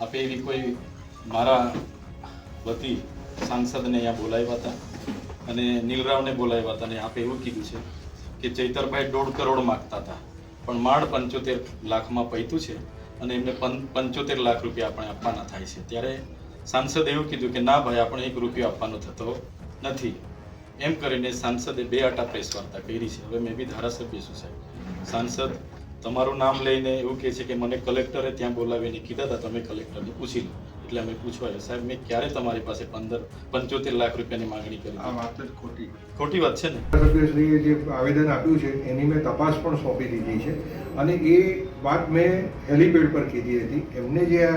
આપે એવી કોઈ મારા વતી સાંસદને અહીંયા બોલાવ્યા હતા અને નીલરાવને બોલાવ્યા હતા અને આપે એવું કીધું છે કે ચૈતરભાઈ 1.5 કરોડ માગતા હતા પણ માંડ 75 લાખમાં પૈતું છે અને એમને 75 લાખ રૂપિયા આપણે આપવાના થાય છે. ત્યારે સાંસદે એવું કીધું કે ના ભાઈ, આપણે 1 રૂપિયો આપવાનો થતો નથી. એમ કરીને સાંસદે 2 આટા પ્રેસ વાર્તા કરી છે. હવે મેં બી ધારાસભ્ય છું સાહેબ. સાંસદ તમારું નામ લઈને એવું કહે છે કે મને કલેક્ટરે ત્યાં બોલાવીને કીધા હતા, તમે કલેક્ટરને પૂછી લો. એટલે અમે પૂછવા આવ્યા, સાહેબ મેં ક્યારે તમારી પાસે 75 લાખ રૂપિયાની માંગણી કરી? આ વાત જ ખોટી વાત છે ને. ધારાસભ્યશ્રીએ જે આવેદન આપ્યું છે એની મેં તપાસ પણ સોંપી દીધી છે અને એ વાત મેં હેલિપેડ પર કીધી હતી. એમને જે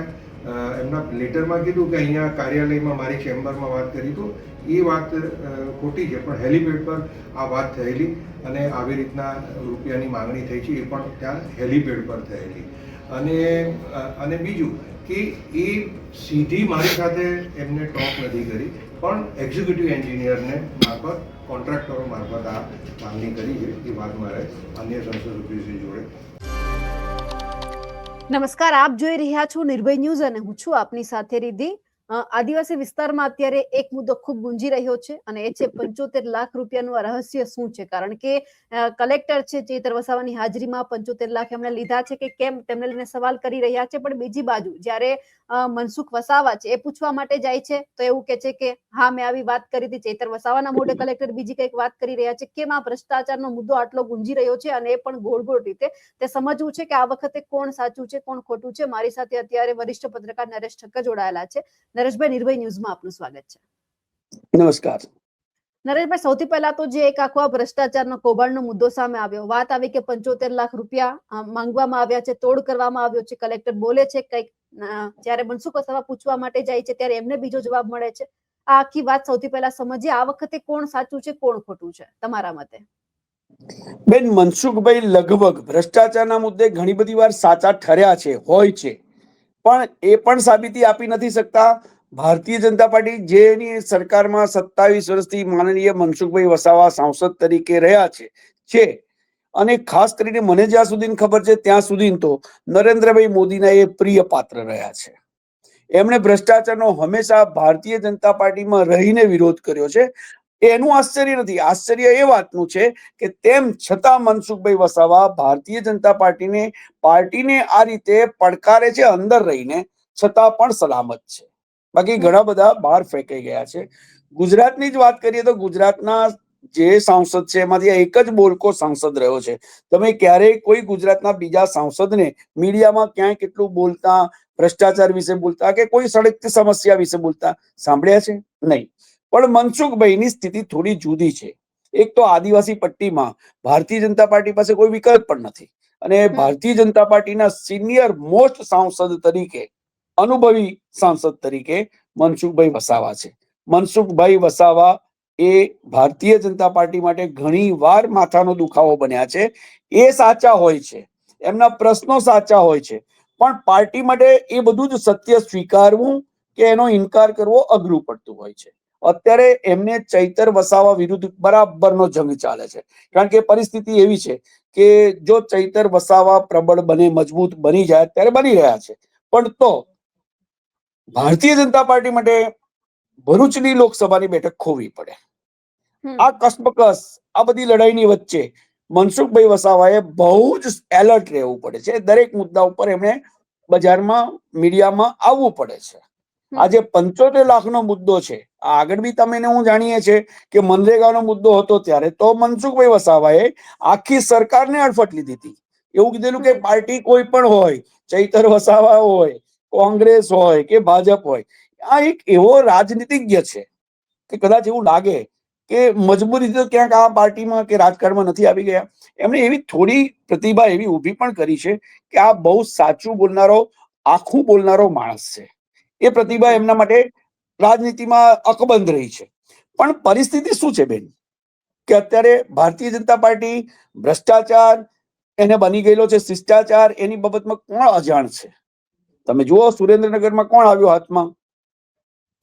એમના લેટરમાં કીધું કે અહીંયા કાર્યાલયમાં મારી ચેમ્બરમાં વાત કરી, તો એ વાત ખોટી છે. પણ હેલિપેડ પર આ વાત થયેલી અને આવી રીતના રૂપિયાની માંગણી થઈ છે, એ પણ ત્યાં હેલિપેડ પર થયેલી. અને બીજું કે એ સીધી મારી સાથે એમને ટોક નથી કરી, પણ એક્ઝિક્યુટિવ એન્જિનિયરને મારફત, કોન્ટ્રાક્ટરો મારફત આ માંગણી કરી છે. એ વાત મારે અન્ય સંસદ સભ્યશ્રી જોડે. નમસ્કાર, આપ જોઈ રહ્યા છો નિર્ભય ન્યૂઝ અને હું છું આપની સાથે રિદ્ધિ. આદિવાસી વિસ્તારમાં અત્યારે એક મુદ્દો ખૂબ ગુંજી રહ્યો છે અને એ છે 75 લાખ રૂપિયાનું રહસ્ય શું છે. કારણ કે કલેક્ટર છે ચૈતર વસાવાની હાજરીમાં 75 લાખ એમણે લીધા છે કે કેમ, તેમને લઈને સવાલ કરી રહ્યા છે. પણ બીજી બાજુ જ્યારે મનસુખ વસાવા છે એ પૂછવા માટે જાય છે તો એવું કે છે કે હા, મેં આવી વાત કરી હતી. ચૈતર વસાવાના મોઢે કલેક્ટર બીજી કંઈક વાત કરી રહ્યા છે. કેમ આ ભ્રષ્ટાચારનો મુદ્દો આટલો ગુંજી રહ્યો છે અને એ પણ ગોળ ગોળ રીતે તે સમજવું છે કે આ વખતે કોણ સાચું છે, કોણ ખોટું છે. મારી સાથે અત્યારે વરિષ્ઠ પત્રકાર નરેશ ઠક્કર જોડાયેલા છે. નરેશભાઈ, નિર્ભય ન્યૂઝમાં આપનું સ્વાગત છે. નમસ્કાર નરેશભાઈ, સૌથી પહેલા તો જે એક આખો ભ્રષ્ટાચારનો કૌભાંડનો મુદ્દો સામે આવ્યો, વાત આવી કે 75 લાખ રૂપિયા માંગવામાં આવ્યા છે, તોડ કરવામાં આવ્યો છે. કલેક્ટર બોલે છે કંઈક, જ્યારે મનસુખ વસાવા પૂછવા માટે જાય છે ત્યારે એમને બીજો જવાબ મળે છે. આ આખી વાત સૌથી પહેલા સમજીએ. આ વખતે કોણ સાચું છે, કોણ ખોટું છે તમારા મતે? બેન, મનસુખભાઈ લગભગ ભ્રષ્ટાચારના મુદ્દે ઘણી બધી વાર સાચા ઠર્યા છે, હોય છે, પણ એ પણ સાબિતી આપી નથી શકતા. ભારતીય જનતા પાર્ટી જેની સરકારમાં 27 વર્ષથી માનનીય મનસુખભાઈ વસાવા સાંસદ તરીકે રહ્યા છે અને ખાસ કરીને મને જ્યાં સુધી ખબર છે ત્યાં સુધી તો નરેન્દ્રભાઈ મોદીના એ પ્રિય પાત્ર રહ્યા છે. એમણે ભ્રષ્ટાચારનો હંમેશા ભારતીય જનતા પાર્ટીમાં રહીને વિરોધ કર્યો છે. એનું આશ્ચર્ય નથી. આશ્ચર્ય એ વાતનું છે કે તેમ છતાં મનસુખભાઈ વસાવા ભારતીય જનતા પાર્ટીને આ રીતે પડકારે છે અંદર રહીને, છતાં પણ સલામત છે. બાકી ઘણા બધા બહાર ફેંકાઈ ગયા છે. ગુજરાતની જ વાત કરીએ તો ગુજરાતના જે સાંસદ છે એમાંથી એક જ બોલકો સાંસદ રહ્યો છે. તમે ક્યારેય કોઈ ગુજરાતના બીજા સાંસદને મીડિયામાં ક્યાંય કેટલું બોલતા, ભ્રષ્ટાચાર વિશે બોલતા કે કોઈ સળગતી સમસ્યા વિશે બોલતા સાંભળ્યા છે? નહીં. પણ મનસુખભાઈની સ્થિતિ થોડી જુદી છે. એક તો આદિવાસી પટ્ટીમાં ભારતીય જનતા પાર્ટી પાસે કોઈ વિકલ્પ પણ નથી અને ભારતીય જનતા પાર્ટીના સિનિયર મોસ્ટ સાંસદ તરીકે, અનુભવી સાંસદ તરીકે મનસુખભાઈ વસાવા છે. મનસુખભાઈ વસાવા એ ભારતીય જનતા પાર્ટી માટે ઘણી વાર માથાનો દુખાવો બન્યા છે. એ સાચા હોય છે, એમના પ્રશ્નો સાચા હોય છે, પણ પાર્ટી માટે એ બધું જ સત્ય સ્વીકારવું કે એનો ઇનકાર કરવો અઘરું પડતું હોય છે. અત્યારે એમને ચૈતર વસાવા વિરુદ્ધ બરાબરનો જંગ ચાલે છે. કારણ કે પરિસ્થિતિ એવી છે કે જો ચૈતર વસાવા પ્રબળ બને, મજબૂત બની જાય, ત્યારે બની રહ્યા છે, પણ તો ભારતીય જનતા પાર્ટી માટે ભરૂચની લોકસભાની બેઠક ખોવી પડે. આ કસબકસ, આ બધી લડાઈની વચ્ચે મનસુખભાઈ વસાવાએ બહુ જ એલર્ટ રહેવું પડે છે. દરેક મુદ્દા ઉપર એમણે બજારમાં, મીડિયામાં આવવું પડે છે. આજે 75 લાખનો મુદ્દો છે. આગળ બી તમે હું જાણીએ છીએ કે મનરેગાનો મુદ્દો હતો ત્યારે તો મનસુખભાઈ વસાવાએ આખી સરકારને અડફટ લીધી હતી. એવું કીધેલું કે પાર્ટી કોઈ પણ હોય, ચૈતર વસાવા હોય, કોંગ્રેસ હોય કે ભાજપ હોય, આ એક એવો રાજનીતિજ્ઞ છે કે કદાચ એવું લાગે કે મજબૂરી તો ક્યાંક આ પાર્ટીમાં કે રાજકારણમાં નથી આવી ગયા. એમણે એવી થોડી પ્રતિભા એવી ઊભી પણ કરી છે કે આ બહુ સાચું બોલનારો, આખું બોલનારો માણસ છે. એ પ્રતિભા એમના માટે રાજનીતિમાં અકબંધ રહી છે. પણ પરિસ્થિતિ શું છે બેન, કે અત્યારે ભારતીય જનતા પાર્ટી ભ્રષ્ટાચાર એને બની ગયેલો છે, શિષ્ટાચાર, એની બાબતમાં કોણ અજાણ છે? તમે જુઓ સુરેન્દ્રનગરમાં કોણ આવ્યો હાથમાં?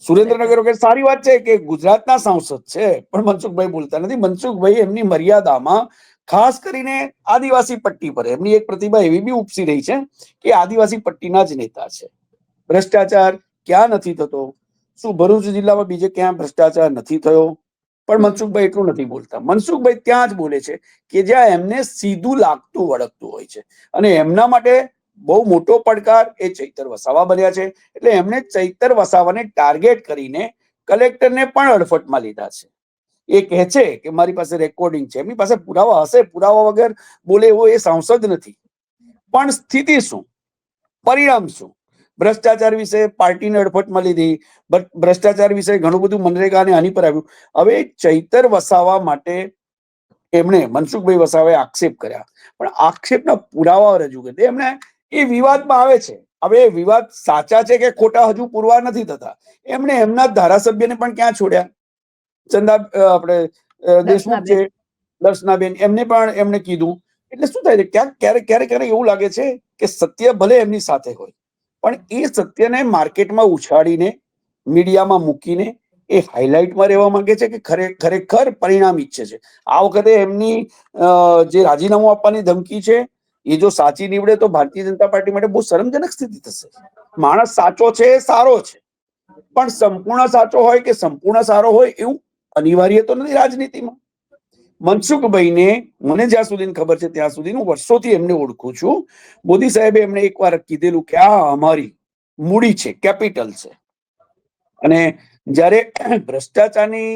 સુરેન્દ્રનગર વગર સારી વાત છે કે ગુજરાતના સાંસદ છે, પણ મનસુખભાઈ બોલતા નથી. મનસુખભાઈ એમની મર્યાદામાં, ખાસ કરીને આદિવાસી પટ્ટી પર એમની એક પ્રતિભા એવી બી ઉપસી રહી છે કે આદિવાસી પટ્ટીના જ નેતા છે. ભ્રષ્ટાચાર ક્યાં નથી થતો? શું ભરૂચ જિલ્લામાં બીજે ક્યાં ભ્રષ્ટાચાર નથી થયો? પણ મનસુખભાઈ એટલું નથી બોલતા. મનસુખભાઈ ત્યાં જ બોલે છે કે જ્યાં એમને સીધું લાગતું વળગતું હોય છે. અને એમના માટે બહુ મોટો પડકાર એ ચૈતર વસાવા બન્યા છે. એટલે એમણે ચૈતર વસાવાને ટાર્ગેટ કરીને કલેક્ટરને પણ અડફટમાં લીધા છે. એ કહે છે કે મારી પાસે રેકોર્ડિંગ છે. એમની પાસે પુરાવા હશે, પુરાવા વગર બોલે એવો એ સાંસદ નથી. પણ સ્થિતિ શું, પરિણામ શું? ભ્રષ્ટાચાર વિશે પાર્ટીને અડફટમાં લીધી, ભ્રષ્ટાચાર વિશે ઘણું બધું મનરેગા અને આની પર આવ્યું. હવે ચૈતર વસાવા માટે એમણે મનસુખભાઈ વસાવાએ આક્ષેપ કર્યા, પણ આક્ષેપના પુરાવા રજૂ કરી. એમણે એ વિવાદમાં આવે છે. હવે એ વિવાદ સાચા છે કે ખોટા હજુ પુરવાર નથી થતા. એમણે એમના ધારાસભ્યને પણ ક્યાં છોડ્યા? ચંદા આપણે દેશમુખ છે, દર્શનાબેન, એમને પણ એમણે કીધું. એટલે શું થાય છે, ક્યાંક ક્યારેક એવું લાગે છે કે સત્ય ભલે એમની સાથે હોય, પણ એ સત્યને માર્કેટમાં ઉછાળીને મીડિયામાં મૂકીને એ હાઇલાઇટમાં રહેવા માંગે છે કે ખરેખર પરિણામ ઈચ્છે છે. આ વખતે એમની જે રાજીનામું આપવાની ધમકી છે એ જો સાચી નીવડે તો ભારતીય જનતા પાર્ટી માટે બહુ શરમજનક સ્થિતિ થશે. માણસ સાચો છે, સારો છે, પણ સંપૂર્ણ સાચો હોય કે સંપૂર્ણ સારો હોય એવું અનિવાર્ય તો નથી રાજનીતિમાં. મનસુખભાઈને મને જ્યાં સુધી ખબર છે ત્યાં સુધી હું વર્ષોથી એમને ઓળખું છું. મોદી સાહેબે એમને એકવાર કીધેલું કે આ અમારી મૂડી છે, કેપિટલ છે. અને જ્યારે ભ્રષ્ટાચારની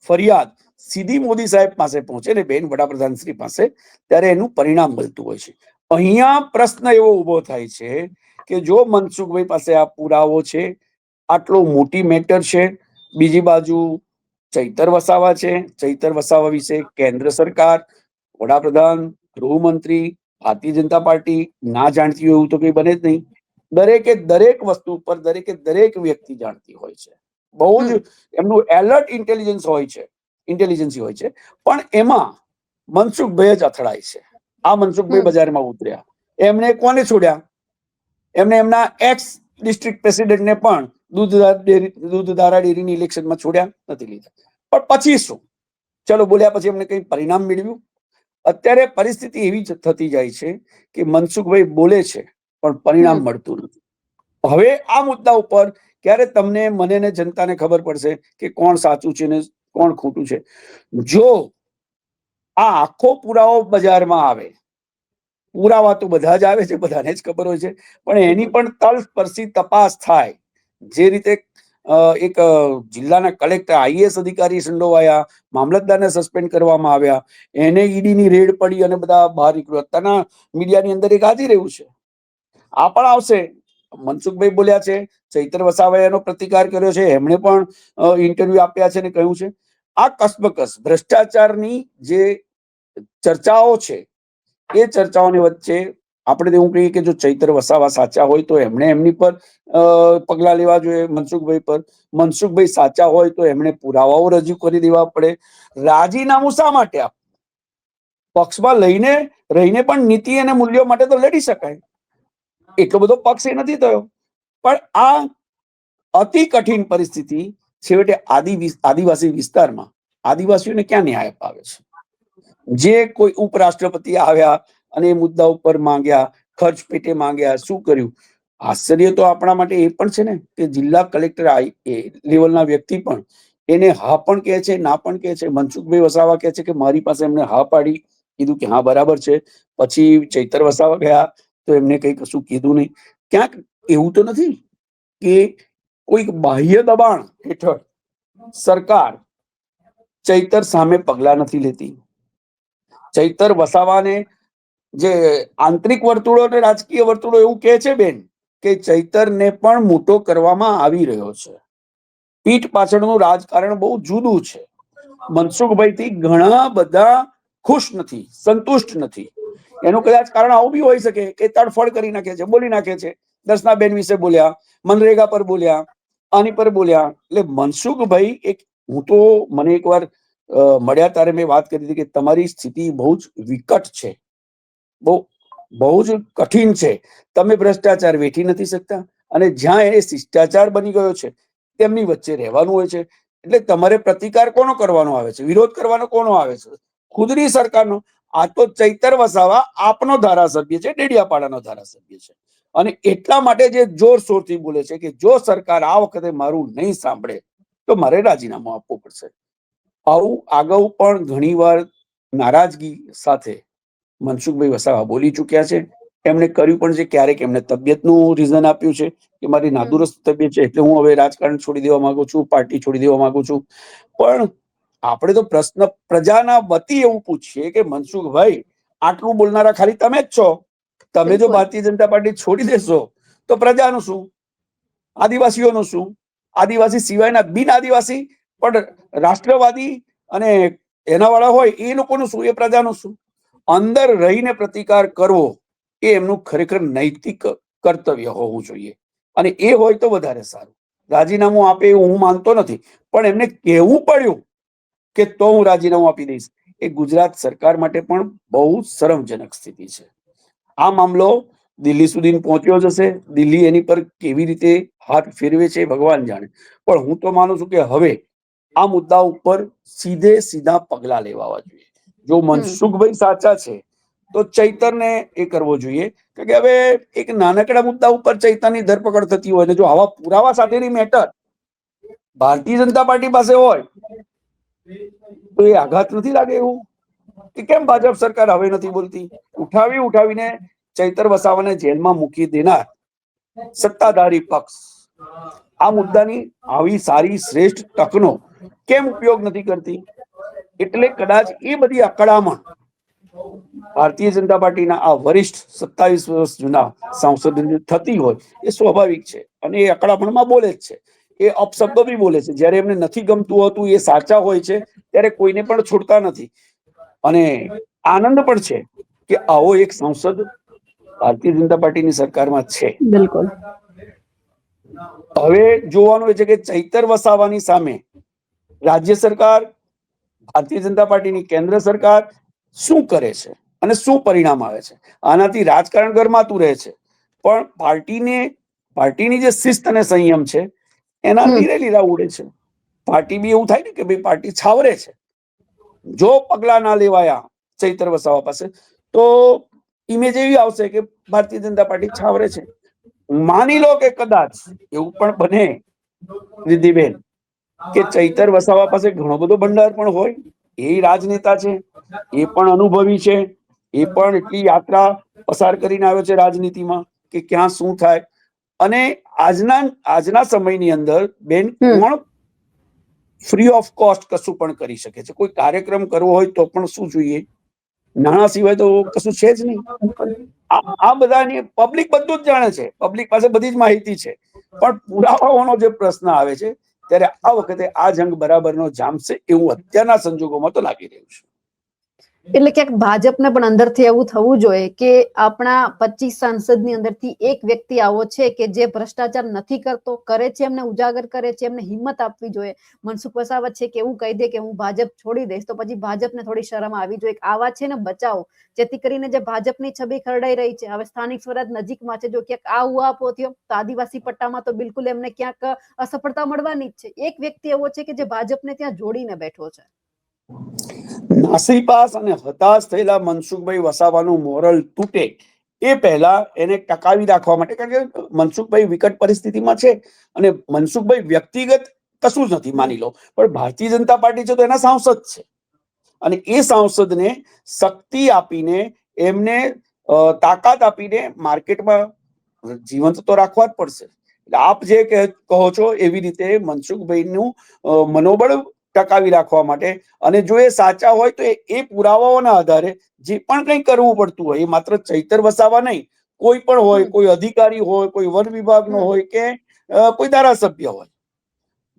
ફરિયાદ સીધી મોદી સાહેબ પાસે પહોંચે ને બેન વડાપ્રધાન શ્રી પાસે, ત્યારે એનું પરિણામ મળતું હોય છે. અહીંયા પ્રશ્ન એવો ઉભો થાય છે કે જો મનસુખભાઈ પાસે આ પુરાવો છે, આટલો મોટી મેટર છે, બીજી બાજુ ચૈતર વસાવા છે, ચૈતર વસાવા વિશે કેન્દ્ર સરકાર, વડાપ્રધાન, ગૃહમંત્રી, ભારતીય જનતા પાર્ટી ના જાણતી હોય એવું તો કઈ બને જ નહીં. દરેક વસ્તુ પર દરેક વ્યક્તિ જાણતી હોય છે. બહુ જ એમનું એલર્ટ ઇન્ટેલિજન્સી હોય છે. પણ એમાં મનસુખભાઈ જ અથડાય છે. આ મનસુખભાઈ બજારમાં ઉતર્યા. એમણે કોને છોડ્યા? એમને એમના એક્સ ડિસ્ટ્રિક્ટ પ્રેસિડેન્ટને પણ દૂધધારા ડેરીની ઇલેક્શનમાં છોડ્યા નથી લીધા. પણ પછી શું? ચલો બોલ્યા પછી એમને કઈ પરિણામ મેળવ્યું? અત્યારે પરિસ્થિતિ એવી થતી જાય છે કે મનસુખભાઈ બોલે છે પણ પરિણામ મળતું નથી. હવે આ મુદ્દા ઉપર ક્યારે તમને, મને ને જનતાને ખબર પડશે કે કોણ સાચું છે ને કોણ ખોટું છે? જો આ આખો પુરાવો બજારમાં આવે, પુરાવા તો બધા જ આવે છે, બધાને જ ખબર હોય છે, પણ એની પણ તલસ્પર્શી તપાસ થાય. જે રીતે એક જિલ્લાના કલેક્ટર, આઈએએસ અધિકારી સંડોવાયા, મામલતદારને સસ્પેન્ડ કરવામાં આવ્યા, એને ઈડીની રેડ પડી અને બધા બહાર નીકળ્યું. અત્યારના મીડિયાની અંદર એક ગાજી રહ્યું છે. આ પણ આવશે. મનસુખભાઈ બોલ્યા છે, ચૈતર વસાવાએ એનો પ્રતિકાર કર્યો છે, એમણે પણ ઇન્ટરવ્યુ આપ્યા છે અને કહ્યું છે. આ કસબકસ ભ્રષ્ટાચારની જે ચર્ચાઓ છે એ ચર્ચાઓની વચ્ચે આપણે એવું કહીએ કે જો ચૈતર વસાવા સાચા હોય તો એમણે એમની પર પગલા લેવા જોઈએ, મનસુખભાઈ પર. મનસુખભાઈ સાચા હોય તો એમણે પુરાવાઓ રજૂ કરી દેવા પડે. રાજીનામું શા માટે આપવું? પક્ષમાં રહીને પણ નીતિ અને મૂલ્યો માટે તો લડી શકાય. એટલો બધો પક્ષ એ નથી થયો. પણ આ અતિ કઠિન પરિસ્થિતિ છેવટે આદિવાસી વિસ્તારમાં આદિવાસીઓને ક્યાં ન્યાય અપાવે છે? જે કોઈ ઉપરાષ્ટ્રપતિ આવ્યા અને એ મુદ્દા ઉપર માંગ્યા, ખર્ચ પેટે માંગ્યા, શું કર્યું? આશ્ચર્ય તો આપણા માટે એ પણ છે ને કે જિલ્લા કલેક્ટર લેવલના વ્યક્તિ પણ એને હા પણ કહે છે, ના પણ કહે છે. મનસુખભાઈ વસાવા કહે છે કે મારી પાસે એમને હા પાડી, કીધું કે હા બરાબર છે. પછી ચૈતર વસાવા ગયા તો એમને કઈ કશું કીધું નહીં. ક્યાંક એવું તો નથી કે કોઈક બાહ્ય દબાણ હેઠળ સરકાર ચૈતર સામે પગલા નથી લેતી? ચૈતર વસાવાને જે આંતરિક વર્તુળો અને રાજકીય વર્તુળો એવું કહે છે બેન કે ચૈતરને પણ મોટો કરવામાં આવી રહ્યો છે. પીઠ પાછળનું રાજકારણ બહુ જુદું છે. મનસુખભાઈ થી ઘણા બધા ખુશ નથી, સંતુષ્ટ નથી. એનું કદાચ કારણ આવું બી હોઈ શકે કે તડફડ કરી નાખે છે, બોલી નાખે છે. દર્શનાબેન વિશે બોલ્યા, મનરેગા પર બોલ્યા, આની પર બોલ્યા. એટલે મનસુખભાઈ હું તો મને એકવાર મળ્યા ત્યારે મેં વાત કરી હતી કે તમારી સ્થિતિ બહુ જ વિકટ છે, બહુ જ કઠિન છે. તમે ભ્રષ્ટાચાર વેઠી નથી શકતા અને જ્યાં એ શિષ્ટાચાર બની ગયો છે તેમની વચ્ચે રહેવાનું હોય છે. એટલે તમારે પ્રતિકાર કોનો કરવાનો આવે છે? વિરોધ કરવાનો કોનો આવે છે? ખુદની સરકારનો. આ તો ચૈતર વસાવા આપનો ધારાસભ્ય છે, ડેડિયાપાડાનો ધારાસભ્ય છે. અને એટલા માટે જે જોરશોરથી બોલે છે કે જો સરકાર આ વખતે મારું નહીં સાંભળે તો મારે રાજીનામું આપવું પડશે. આવું અગાઉ પણ ઘણીવાર નારાજગી સાથે મનસુખભાઈ વસાવા બોલી ચૂક્યા છે. એમણે કર્યું પણ છે. ક્યારેક એમને તબિયતનું રીઝન આપ્યું છે કે મારી નાદુરસ્ત તબિયત છે એટલે હું હવે રાજકારણ છોડી દેવા માંગુ છું, પાર્ટી છોડી દેવા માંગુ છું. પણ આપણે તો પ્રશ્ન પ્રજાના વતી એવું પૂછીએ કે મનસુખભાઈ, આટલું બોલનારા ખાલી તમે જ છો. તમે જો ભારતીય જનતા પાર્ટી છોડી દેશો તો પ્રજાનું શું, આદિવાસીઓનું શું, આદિવાસી સિવાયના બિન આદિવાસી પણ રાષ્ટ્રવાદી અને એના વાળા હોય એ લોકોનું શું, એ પ્રજાનું શું? અંદર રહીને પ્રતિકાર કરવો એ એમનું ખરેખર નૈતિક કર્તવ્ય હોવું જોઈએ, અને એ હોય તો વધારે સારું. રાજીનામું આપે એવું હું માનતો નથી, પણ એમને કહેવું પડ્યું કે તો હું રાજીનામું આપી દઈશ, એ ગુજરાત સરકાર માટે પણ બહુ શરમજનક સ્થિતિ છે. આ મામલો દિલ્હી સુધી પહોંચ્યો જશે. દિલ્હી એની પર કેવી રીતે હાથ ફેરવે છે ભગવાન જાણે, પણ હું તો માનું છું કે હવે આ મુદ્દા ઉપર સીધા પગલા લેવા જોઈએ. જો મનસુખભાઈ સાચા છે તો ચૈતરને એ કરવો જોઈએ, કારણ કે હવે એક નાનકડા મુદ્દા ઉપર ચૈતરની ધરપકડ થતી હોય ને જો આવા પુરાવા સાથેની મેટર ભારતીય જનતા પાર્ટી પાસે હોય તો એ આઘાત નથી લાગે એવું કે કેમ ભાજપ સરકાર હવે નથી બોલતી? ઉઠાવીને ચૈતર વસાવાને જેલમાં મૂકી દેનાર સત્તાધારી પક્ષ આ મુદ્દાની આવી સારી શ્રેષ્ઠ તકનો કેમ ઉપયોગ નથી કરતી? એટલે કદાચ એ બધી અકળામણ ભારતીય જનતા પાર્ટીના આ વરિષ્ઠ 27 વર્ષ જૂના સાંસદોને થતી હોય એ સ્વાભાવિક છે, અને એ અકળામણમાં બોલે જ છે. એ અપશબ્દો બી બોલે છે. જ્યારે એમને નથી ગમતું હોતું, એ સાચા હોય છે ત્યારે કોઈને પણ છોડતા નથી. અને આનંદ પણ છે કે આવો એક સાંસદ ભારતીય જનતા પાર્ટીની સરકારમાં છે. બિલકુલ. હવે જોવાનું એ છે કે ચૈતર વસાવાની સામે રાજ્ય સરકાર, ભારતીય જનતા પાર્ટીની કેન્દ્ર સરકાર શું કરે છે અને શું પરિણામ આવે છે. આનાથી રાજકારણ ગરમાતું રહે છે, પણ પાર્ટીની જે શિસ્ત અને સંયમ છે એના લીરે લીરા ઉડે છે. પાર્ટી બી એવું થાય ને કે ભાઈ પાર્ટી છાવરે છે. જો પગલા ના લેવાયા ચૈતર વસાવા પાસે તો ઇમેજ એવી આવશે કે ભારતીય જનતા પાર્ટી છાવરે છે. માની લો કે કદાચ એવું પણ બને રિદ્ધિબેન કે ચૈતર વસાવા પાસે ઘણો બધો ભંડાર પણ હોય, એ રાજનેતા છે, એ પણ અનુભવી છે, એ પણ એટલી યાત્રા પસાર કરીને આવ્યો છે રાજનીતિમાં કે ક્યાં શું થાય. અને આજના સમયની અંદર બેન કોણ ફ્રી ઓફ કોસ્ટ કશું પણ કરી શકે છે? કોઈ કાર્યક્રમ કરવો હોય તો પણ શું જોઈએ? નાણાં સિવાય તો કશું છે જ નહીં. આ બધાની પબ્લિક બધું જ જાણે છે, પબ્લિક પાસે બધી જ માહિતી છે, પણ પુરાવાઓનો જે પ્રશ્ન આવે છે ત્યારે આ વખતે આ જંગ બરાબરનો જામશે એવું અત્યારના સંજોગોમાં તો લાગી રહ્યું છે. એટલે ક્યાંક ભાજપને પણ અંદરથી એવું થવું જોઈએ કે આપણા 25 સાંસદની અંદરથી એક વ્યક્તિ આવો છે કે જે ભ્રષ્ટાચાર નથી કરતો, કરે છે, એમને ઉજાગર કરે છે, એમને હિંમત આપવી જોઈએ. મનસુખ વસાવા છે કે એવું કહી દે કે હું ભાજપ છોડી દઈશ તો પછી ભાજપને થોડી શરમ આવી જોઈએ. આવા છે ને બચાવો, જેથી કરીને જે ભાજપની છબી ખરડાઈ રહી છે. હવે સ્થાનિક સ્વરાજ નજીકમાં છે, જો ક્યાંક આ ઉહાપો થયો તો આદિવાસી પટ્ટામાં તો બિલકુલ એમને ક્યાંક અસફળતા મળવાની જ છે. એક વ્યક્તિ એવો છે કે જે ભાજપને ત્યાં જોડીને બેઠો છે. નાસીપાસ અને હતાશ થયેલા મનસુખભાઈ વસાવાનું મોરલ તૂટે એ પહેલા એને ટકાવી રાખવા માટે, કારણ કે મનસુખભાઈ વિકટ પરિસ્થિતિમાં છે અને મનસુખભાઈ વ્યક્તિગત કશું જ નથી માની લો, પણ ભારતીય જનતા પાર્ટી છે તો એના સાંસદ છે, અને એ સાંસદને શક્તિ આપીને એમને તાકાત આપીને માર્કેટમાં જીવંત તો રાખવા જ પડશે. આપ જે કહો છો એવી રીતે મનસુખભાઈનું મનોબળ ટકાવી રાખવા માટે, અને જો એ સાચા હોય તો એ પુરાવાઓના આધારે જે પણ કંઈ કરવું પડતું હોય, એ માત્ર ચૈતર વસાવા નહીં, કોઈ પણ હોય, કોઈ અધિકારી હોય, કોઈ વન વિભાગનો હોય કે કોઈ ધારાસભ્ય હોય,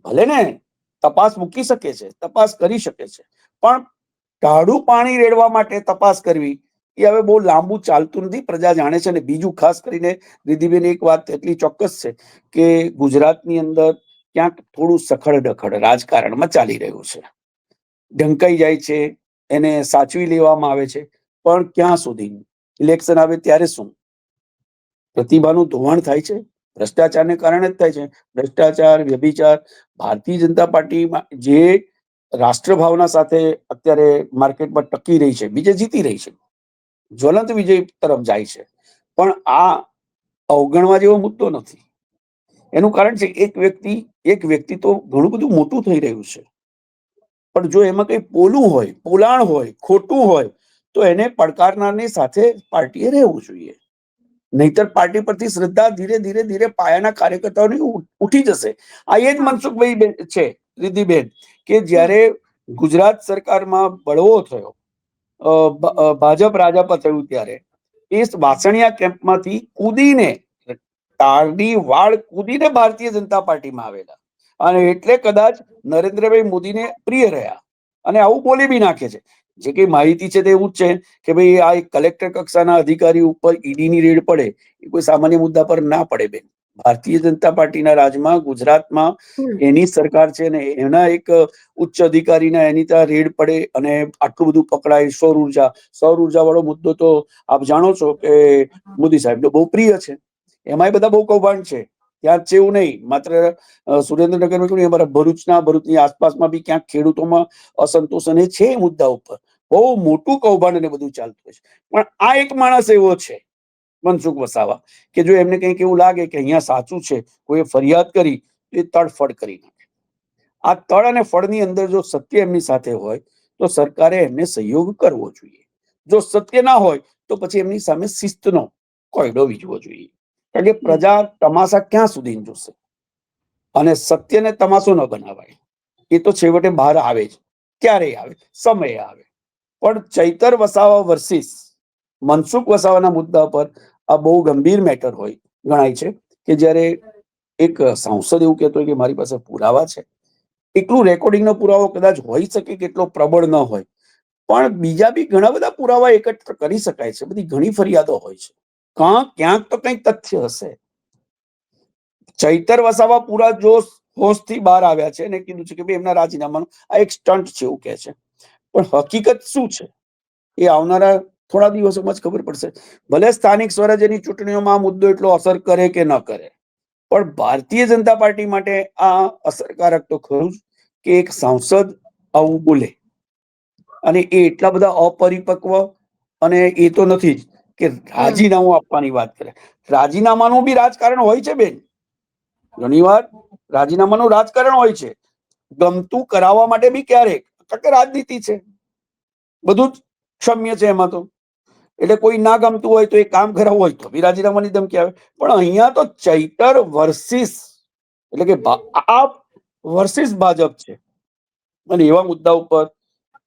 ભલે ને તપાસ મૂકી શકે છે, તપાસ કરી શકે છે, પણ ટાઢું પાણી રેડવા માટે તપાસ કરવી એ હવે બહુ લાંબુ ચાલતું નથી. પ્રજા જાણે છે. અને બીજું ખાસ કરીને રિદ્ધિબેન એક વાત એટલી ચોક્કસ છે કે ગુજરાતની અંદર ક્યાંક થોડું સખડ ડખડ રાજકારણમાં ચાલી રહ્યું છે. ઢંકાઈ જાય છે, એને સાચવી લેવામાં આવે છે, પણ ક્યાં સુધી? ઇલેક્શન આવે ત્યારે શું? પ્રતિભાનું ધોવાણ થાય છે, ભ્રષ્ટાચારને કારણે જ થાય છે. ભ્રષ્ટાચાર, વ્યભિચાર. ભારતીય જનતા પાર્ટીમાં જે રાષ્ટ્રભાવના સાથે અત્યારે માર્કેટમાં ટકી રહી છે, વિજય જીતી રહી છે, જ્વલંત વિજય તરફ જાય છે, પણ આ અવગણવા જેવો મુદ્દો નથી. એનું કારણ છે એક વ્યક્તિ તો ઘણું બધું મોટું થઈ રહ્યું છે, પણ જો એમાં કઈ પોલાણ હોય, ખોટું હોય, તો એને પડકારનારની સાથે પાર્ટીએ રહેવું જોઈએ. નહીતર પાર્ટી પરથી શ્રદ્ધા ધીરે ધીરે ધીરે પાયાના કાર્યકર્તાઓની ઉઠી જશે. આ એ જ મનસુખભાઈ છે, રિદ્ધિબેન, કે જ્યારે ગુજરાત સરકારમાં બળવો થયો, ભાજપ રાજાપા થયું, ત્યારે એ વાસણિયા કેમ્પમાંથી કૂદીને તારની વાળ કૂદીને ભારતીય જનતા પાર્ટીમાં આવેલા, અને એટલે કદાચ નરેન્દ્રભાઈ મોદીને પ્રિય રહ્યા, અને આવું બોલી બી નાખે છે. જે કઈ માહિતી છે તે એવું જ છે કે ભાઈ આ એક કલેક્ટર કક્ષાના અધિકારી ઉપર ઈડીની રેડ પડે એ કોઈ સામાન્ય મુદ્દા પર ના પડે બેન. ભારતીય જનતા પાર્ટીના રાજમાં ગુજરાતમાં એની સરકાર છે ને એના એક ઉચ્ચ અધિકારીના એની ત્યાં રેડ પડે અને આટલું બધું પકડાય. સૌર ઉર્જા વાળો મુદ્દો તો આપ જાણો છો કે મોદી સાહેબનો બહુ પ્રિય છે. એમાંય બધા બહુ કૌભાંડ છે. ત્યાં જ છે એવું નહીં, માત્ર સુરેન્દ્રનગરમાં અમારા ભરૂચની આસપાસમાં બી ક્યાંક ખેડૂતોમાં અસંતોષ અને છે એ મુદ્દા ઉપર બહુ મોટું કૌભાંડ અને બધું ચાલતું હોય છે. પણ આ એક માણસ એવો છે, મનસુખ વસાવા, કે જો એમને કંઈક એવું લાગે કે અહીંયા સાચું છે, કોઈ ફરિયાદ કરી તો એ તડફડ કરી નાખે. આ તળ અને ફળની અંદર જો સત્ય એમની સાથે હોય તો સરકારે એમને સહયોગ કરવો જોઈએ. જો સત્ય ના હોય તો પછી એમની સામે શિસ્તનો કોયડો વીજવો જોઈએ. કારણ કે પ્રજા તમાશા ક્યાં સુધી જોશે, અને સત્યને તમાશો ન બનાવાય. એ તો છેવટે બહાર આવે જ, ક્યારેય આવે, સમયે આવે. પણ ચૈતર વસાવા વર્સિસ મનસુખ વસાવાના મુદ્દા પર આ બહુ ગંભીર મેટર હોય ગણાય છે, કે જ્યારે એક સાંસદ એવું કહેતો હોય કે મારી પાસે પુરાવા છે. એટલું રેકોર્ડિંગનો પુરાવો કદાચ હોઈ શકે કે એટલો પ્રબળ ન હોય, પણ બીજા બી ઘણા બધા પુરાવા એકત્ર કરી શકાય છે. બધી ઘણી ફરિયાદો હોય છે, ક્યાંક તો કંઈક તથ્ય હશે. ચૈતર વસાવા પૂરા જોશ હોશથી બહાર આવ્યા છે અને કીધું છે કે ભાઈ એમના રાજીનામાનું આ એક સ્ટન્ટ છે એવું કહે છે. પણ હકીકત શું છે એ આવનારા થોડા દિવસોમાં જ ખબર પડશે. ભલે સ્થાનિક સ્વરાજ્યની ચૂંટણીઓમાં આ મુદ્દો એટલો અસર કરે કે ન કરે, પણ ભારતીય જનતા પાર્ટી માટે આ અસરકારક તો ખરું જ કે એક સાંસદ આવું બોલે, અને એ એટલા બધા અપરિપક્વ, અને એ તો નથી જ કે રાજીનામું આપવાની વાત કરે. રાજીનામાનું બી રાજકારણ હોય છે બેન. ઘણીવાર રાજીનામાનું રાજકારણ હોય છે. ગમતું કરાવવા માટે બી ક્યારેક, કારણ કે રાજનીતિ છે, બધું જ ક્ષમ્ય છે એમાં તો. એટલે કોઈ ના ગમતું હોય તો એ કામ કરાવવું હોય તો બી રાજીનામાની ધમકી આવે. પણ અહીંયા તો ચૈતર વર્સિસ, એટલે કે આ વર્સિસ ભાજપ છે, અને એવા મુદ્દા ઉપર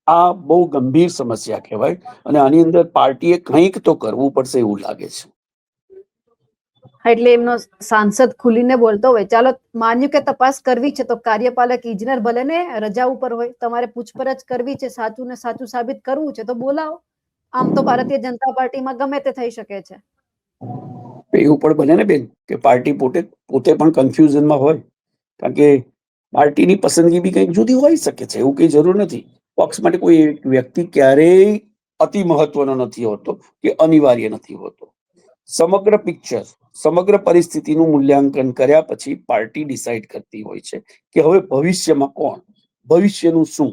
આ બહુ ગંભીર સમસ્યા કહેવાય, અને આની અંદર પાર્ટીએ કંઈક તો કરવું પડશે એવું લાગે છે. એટલે એમનો સાંસદ ખુલીને બોલતો હોય, ચાલો માન્યું કે તપાસ કરવી છે તો કાર્યપાલક ઇજનેર ભલે ને રજા ઉપર હોય, તમારે પૂછપરછ કરવી છે, સાચું ને સાચું સાબિત કરવું છે તો બોલાવો. આમ તો ભારતીય જનતા પાર્ટીમાં ગમે તે થઈ શકે છે. એવું પણ બને ને બેન કે પાર્ટી પોતે પણ કન્ફ્યુઝનમાં હોય, કારણ કે પાર્ટીની પસંદગી બી કંઈક જુદી હોઈ શકે છે. એવું કઈ જરૂર નથી. પક્ષ માટે કોઈ એક વ્યક્તિ ક્યારેય અતિ મહત્વનો નથી હોતો કે અનિવાર્ય નથી હોતો. સમગ્ર પિક્ચર, સમગ્ર પરિસ્થિતિનું મૂલ્યાંકન કર્યા પછી પાર્ટી ડિસાઈડ કરતી હોય છે કે હવે ભવિષ્યમાં કોણ, ભવિષ્યનું શું,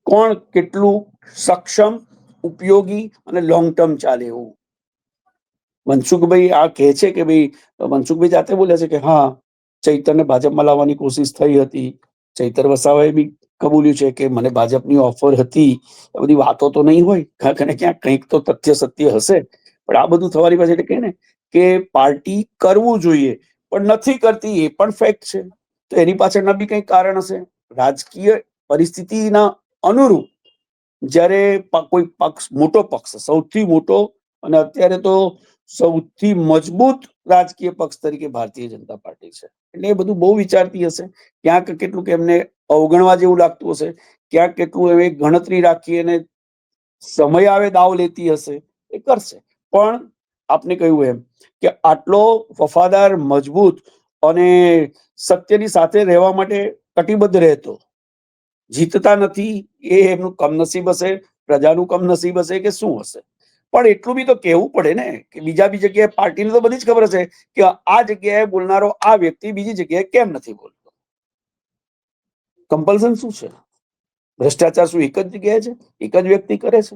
કોણ કેટલું સક્ષમ, ઉપયોગી અને લોંગ ટર્મ ચાલે એવું. મનસુખભાઈ આ કહે છે કે ભાઈ, મનસુખભાઈ જાતે બોલે છે કે હા ચૈતરને ભાજપમાં લાવવાની કોશિશ થઈ હતી. ચૈતર વસાવાએ બી કબૂલ્યું છે કે મને ભાજપની ઓફર હતી. એ બધી વાતો તો નહીં હોય, ક્યાંક ને ક્યાંક કંઈક તો તથ્ય સત્ય હશે. પણ આ બધું થવાની પાસે એટલે કહે ને કે પાર્ટી કરવું જોઈએ પણ નથી કરતી, એ પણ ફેક્ટ છે. તો એની પાછળના બી કંઈક કારણ હશે. રાજકીય પરિસ્થિતિના અનુરૂપ જ્યારે કોઈ પક્ષ, મોટો પક્ષ, સૌથી મોટો અને અત્યારે તો સૌથી મજબૂત રાજકીય પક્ષ તરીકે ભારતીય જનતા પાર્ટી છે, એટલે એ બધું બહુ વિચારતી હશે. ક્યાંક કેટલું કે એમને અવગણવા જેવું લાગતું હશે, ક્યાંક કેટલું એ ગણતરી રાખી અને સમય આવે દાવ લેતી હશે, એ કરશે. પણ આપને કહ્યું એમ કે આટલો વફાદાર, મજબૂત અને સત્યની સાથે રહેવા માટે કટિબદ્ધ રહેતો જીતતા નથી, એ એમનું કમનસીબ હશે, પ્રજાનું કમનસીબ હશે કે શું હશે. પણ એટલું બી તો કહેવું પડે ને કે બીજા બી જગ્યાએ પાર્ટીને તો બધી જ ખબર હશે કે આ જગ્યાએ બોલનારો આ વ્યક્તિ બીજી જગ્યાએ કેમ નથી બોલતો. કમ્પલ્સન શું છે? ભ્રષ્ટાચાર શું એક જ જગ્યાએ છે? એક જ વ્યક્તિ કરે છે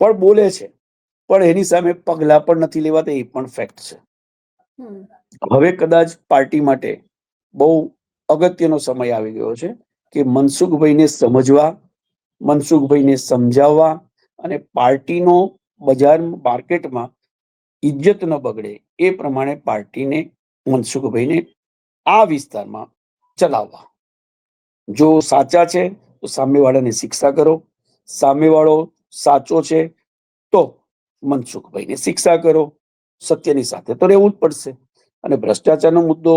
પણ બોલે છે, પણ એની સામે પગલા પણ નથી લેવાતા, એ પણ ફેક્ટ છે. હમ. હવે કદાચ પાર્ટી માટે બહુ અગત્યનો સમય આવી ગયો છે કે મનસુખભાઈને સમજવા, મનસુખભાઈને સમજાવવા અને પાર્ટીનો બજાર માર્કેટમાં ઇજ્જત ન બગડે એ પ્રમાણે પાર્ટીને મનસુખભાઈને આ વિસ્તારમાં ચલાવવા. જો સાચા છે તો સામેવાળાને શિક્ષા કરો, સામેવાળો સાચો છે તો મનસુખભાઈને શિક્ષા કરો. સત્યની સાથે તો રહેવું જ પડશે. અને ભ્રષ્ટાચારનો મુદ્દો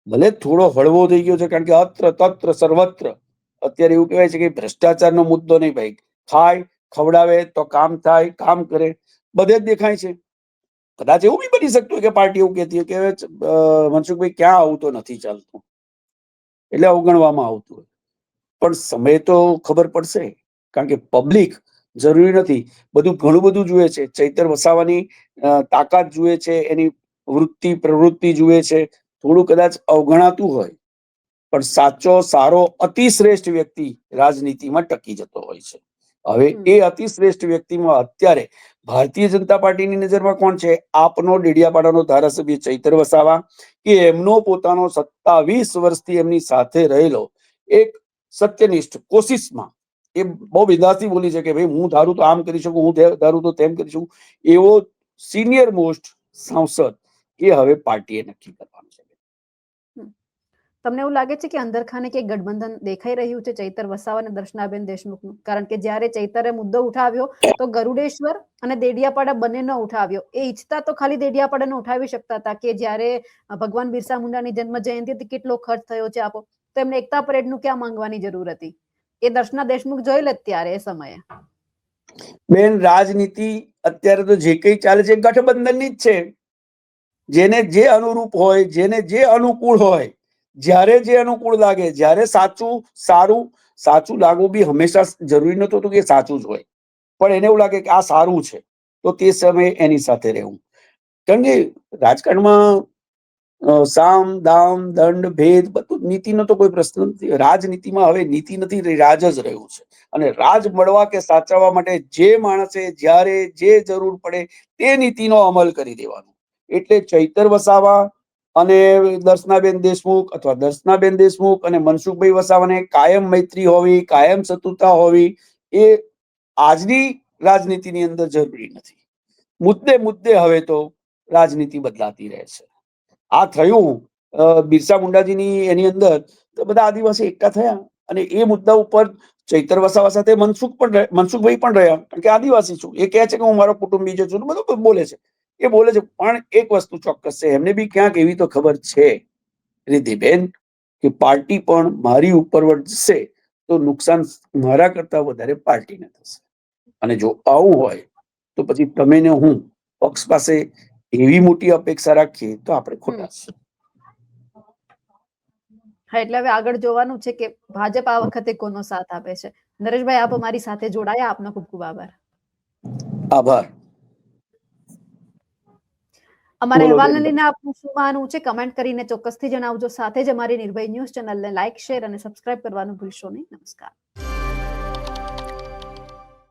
ભલે થોડો હળવો થઈ ગયો છે, કારણ કે અત્ર તત્ર સર્વત્ર અત્યારે એવું કહેવાય છે કે ભ્રષ્ટાચારનો મુદ્દો નહીં ભાઈ, ખાય ખવડાવે તો કામ થાય, કામ કરે, બધે જ દેખાય છે. કદાચ એવું બી બની શકતું હોય કે પાર્ટી એવું કહેતી હોય કે મનસુખભાઈ ક્યાં આવું તો નથી ચાલતું, એટલે અવગણવામાં આવતું હોય. પણ સમય તો ખબર પડશે, કારણ કે પબ્લિક જરૂરી નથી બધું ઘણું બધું જુએ છે. ચૈતર વસાવાની તાકાત જુએ છે, એની વૃત્તિ પ્રવૃત્તિ જુએ છે. થોડું કદાચ અવગણાતું હોય પણ સાચો સારો અતિશ્રેષ્ઠ વ્યક્તિ રાજનીતિમાં ટકી જતો હોય છે. હવે એ અતિશ્રેષ્ઠ વ્યક્તિમાં અત્યારે ભારતીય જનતા પાર્ટીની નજરમાં કોણ છે? આપનો ડેડિયાપાડાનો ધારાસભ્ય ચૈતર વસાવા, કે એમનો પોતાનો 27 વર્ષથી એમની સાથે રહેલો એક સત્યનિષ્ઠ કોશિશમાં એ બહુ બિંદાસથી બોલી છે કે ભાઈ હું ધારું તો આમ કરી શકું, હું ધારું તો તેમ કરી શકું, એવો સિનિયર મોસ્ટ સાંસદ એ હવે પાર્ટીએ નક્કી કરવાનું છે. તમને એવું લાગે છે કે અંદરખાને કે ગઠબંધન દેખાઈ રહ્યું છે ચૈતર વસાવા અને દર્શનાબેન દેશમુખનું? કારણ કે જ્યારે ચૈતરે મુદ્દો ઉઠાવ્યો તો ગરુડેશ્વર અને દેડિયાપાડા બંનેનો ઉઠાવ્યો. એ ઈચ્છતા તો ખાલી દેડિયાપાડાનો ઉઠાવી શકતા હતા કે જ્યારે ભગવાન બિરસા મુંડાની જન્મ જયંતિ હતી કેટલો ખર્ચ થયો છે આપો, તો એમને એકતા પરેડનું ક્યાં માંગવાની જરૂર હતી? એ દર્શના દેશમુખ જોઈ લે ત્યારે એ સમયે. બેન, રાજનીતિ અત્યારે તો જે કઈ ચાલે છે ગઠબંધનની જ છે. જેને જે અનુરૂપ હોય, જેને જે અનુકૂળ હોય, જ્યારે જે અનુકૂળ લાગે, જ્યારે સાચું સાચું લાગવું બી હંમેશા જરૂરી નતું કે સાચું જ હોય, પણ એને એવું લાગે કે આ સારું છે તો તે સમયે એની સાથે રહેવું. કારણ કે રાજકારણમાં સામ દામ દંડ ભેદ બધું નીતિનો તો કોઈ પ્રશ્ન નથી. રાજનીતિમાં હવે નીતિ નથી, રાજ જ રહ્યું છે. અને રાજ મળવા કે સાચવવા માટે જે માણસે જ્યારે જે જરૂર પડે તે નીતિનો અમલ કરી દેવાનો. એટલે ચૈતર વસાવા અને દર્શનાબેન દેશમુખ અથવા દર્શનાબેન દેશમુખ અને મનસુખભાઈ વસાવાને કાયમ મૈત્રી હોવી, કાયમ શત્રુતા હોવી એ આજની રાજનીતિની અંદર જરૂરી નથી. મુદ્દે હવે તો રાજનીતિ બદલાતી રહે છે. આ થયું બિરસા મુંડાજીની એની અંદર તો બધા આદિવાસી એકઠા થયા અને એ મુદ્દા ઉપર ચૈતર વસાવા સાથે મનસુખભાઈ પણ રહ્યા, કારણ કે આદિવાસી છું. એ કહે છે કે હું મારો કુટુંબી છું, બધું બોલે છે, એ બોલે છે. પણ એક વસ્તુ ચોક્કસ છે, એમને બી ક્યાંક એવી તો ખબર છે રિદ્ધિબેન કે પાર્ટી પણ મારી ઉપર વધશે તો નુકસાન મારા કરતા વધારે પાર્ટીને થશે. અને જો આવું હોય તો પછી તમે ને હું પક્ષ પાસે એવી મોટી અપેક્ષા રાખીએ તો આપણે ખોટા છે. હા, એટલે હવે આગળ જોવાનું છે કે ભાજપ આ વખતે કોનો સાથ આપે છે. નરેશભાઈ, આપ અમારી સાથે જોડાયા, આપનો ખૂબ ખૂબ આભાર. આભાર. અમારા બોલો અહેવાલને બેન. લઈને આપનું શું માનવું છે કમેન્ટ કરીને ચોક્કસથી જણાવજો. સાથે જ અમારી નિર્ભય ન્યૂઝ ચેનલને લાઈક, શેર અને સબસ્ક્રાઇબ કરવાનું ભૂલશો નહીં. નમસ્કાર.